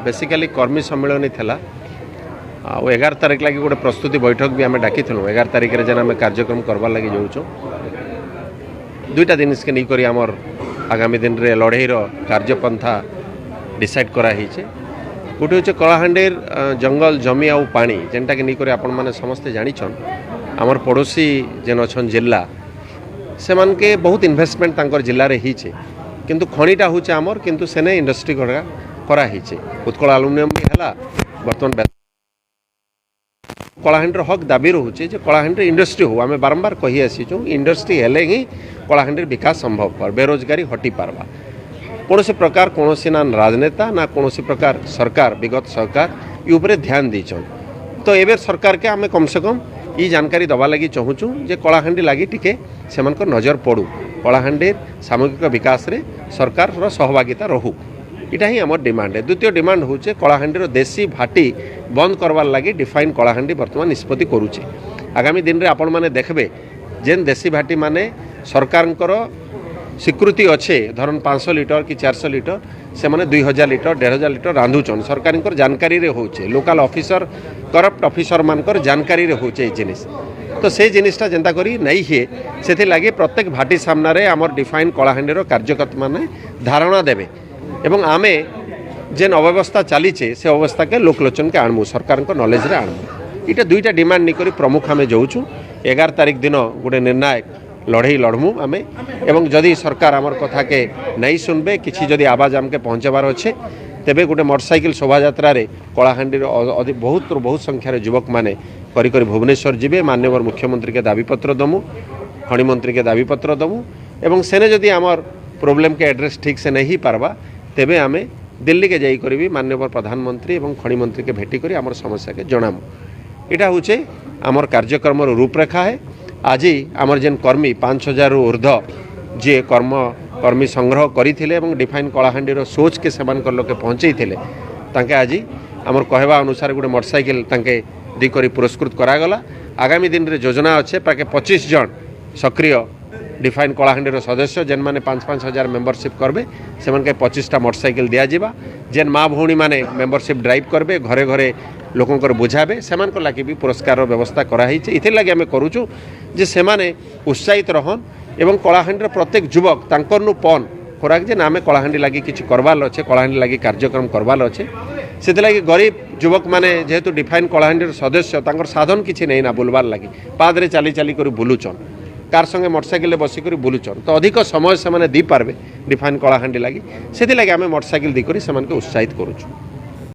Basically कर्मी सम्मेलन था 11 तारीख लगी गोटे प्रस्तुति बैठक भी आम डाकी 11 तारीख में जेन आम कार्यक्रम करवार लगी जाऊँ दुईटा जिनिस के नहीं आमर आगामी दिन रे लड़ई कार्यपंथा डिसाइड कराई गोटे हूँ कलाहांडीर जंगल जमी आउ पानी जेनटा कि नहीं आपण मैंने समस्ते जानिछन आमर पड़ोसी जेन अच्छन जिला से मन के बहुत इन्वेस्टमेंट तांकर जिले में होचे किंतु खणीटा हूँ आमर किंतु सेने इंडस्ट्री कराई उत्कल आलुमिनियम भी है बर्तमान कलाहांडीर हक दाबी रोचे कलाहांडीर इंडस्ट्री हो आम बारंबार कही आसीचु इंडस्ट्री हेले ही कलाहांडीर विकास संभव बेरोजगारी हटी पार्बा कौन प्रकार कौन ना राजनेता ना कौन प्रकार सरकार विगत सरकार ये ध्यान दीचन तो एवं सरकार के आम कम से कम ये जानकारी दवा लगी चाहूँ जे कलाहांडी लगी टिके से नजर पड़ू कलाहांडीर सामूहिक विकास रे सरकार सहभागिता रहू इटा ही आम डिमांड है। द्वितीय डिमांड हूँ कलाहांडीर देशी भाटी बंद करवार लगी डिफाइन कलाहांडी बर्तमान निष्पत्ति करुचे आगामी दिन में आपण मैंने देखबे जेन देशी भाटी माने सरकार स्वीकृति अच्छे धरन 500 लीटर कि 400 लीटर से माने 2000 लीटर 1500 लीटर रांधुचन सरकार जानकारी रे होचे लोकल ऑफिसर करप्ट ऑफिसर मानकर जानकारी रे होचे जिनिस तो से जिनिसटा जेंता करी नहीं है से लगे प्रत्येक भाटी सामने आमर डिफाइन कलाहांडीर कार्यकर्ता माने धारणा देवे एवं आमे जेन अव्यवस्था चलीचे से अवस्था के लोकलोचन के आणमु सरकार नॉलेज रे आणमु इटा दुईटा डिमांड नहीं करी प्रमुख आम जाऊँ 11 तारीख दिन गोटे निर्णायक लड़ई लड़मु आमे एवं जदि सरकार आमर कथा के नहीं सुनबे किसी जदि आवाज आमके पहुँचाबार अच्छे तेबे गोटे मोटरसाइकिल शोभा यात्रा रे कलाहांडीर बहुत संख्यार युवक माने करी भुवनेश्वर जीवे माननीय मुख्यमंत्री के दाबीपत्र दमु खनि मंत्री के दाबीपत्र दमु एवं सेने जदि आमर प्रोब्लेम के एड्रेस ठीक से नहीं पारबा तेबे आमे दिल्ली के जाई करी माननीय प्रधानमंत्री एवं खनि मंत्री के भेटी करी आमर समस्या के जनामु इटा हूँ आमर कार्यक्रम रूपरेखा है। आज आमर जेन कर्मी 5000 ऊर्ध जी कर्मी संग्रह करते डिफाइन कलाहांडीर सोच के सेमान लोके पहुँचे तांके आज आमर कहवा अनुसार गोटे मोटरसाइकिल तांके दी करी पुरस्कृत करागला आगामी दिन रे योजना अच्छे प्राय 25 जन सक्रिय डिफाइन कलाहांडीर सदस्य जेन माने 5-5 हजार मेम्बरशिप करबे से 25टा मोटरसाइकिल दिज्व जेन माँ भौणी माने मेम्बरशिप ड्राइव करबे घरे घरे लोकंकर बुझाबे सेमान को लगी भी पुरस्कार व्यवस्था कराई इथिर लगी आम करूँ जे सेमाने उत्साहित रहन एवं कलाहांडीर प्रत्येक युवक तांकर पन खोराक जे आम कलाहांडी लगी किसी करवार अच्छे कलाहांडी लगी कार्यक्रम करवार अच्छे से लगी गरीब युवक माने जेहेतु डिफाइन कलाहांडीर सदस्य तांकर साधन किसी नहीं ना बुलवार लगी पादरे चली चली कर बुलुचन कार संगे मोटरसाइकिल बसिक बुलुचन तो अधिक समय से दी पारबे डिफाइन कलाहांडी लगी से लगी आम मोटरसाइकिल दी कर उत्साहित करूँ।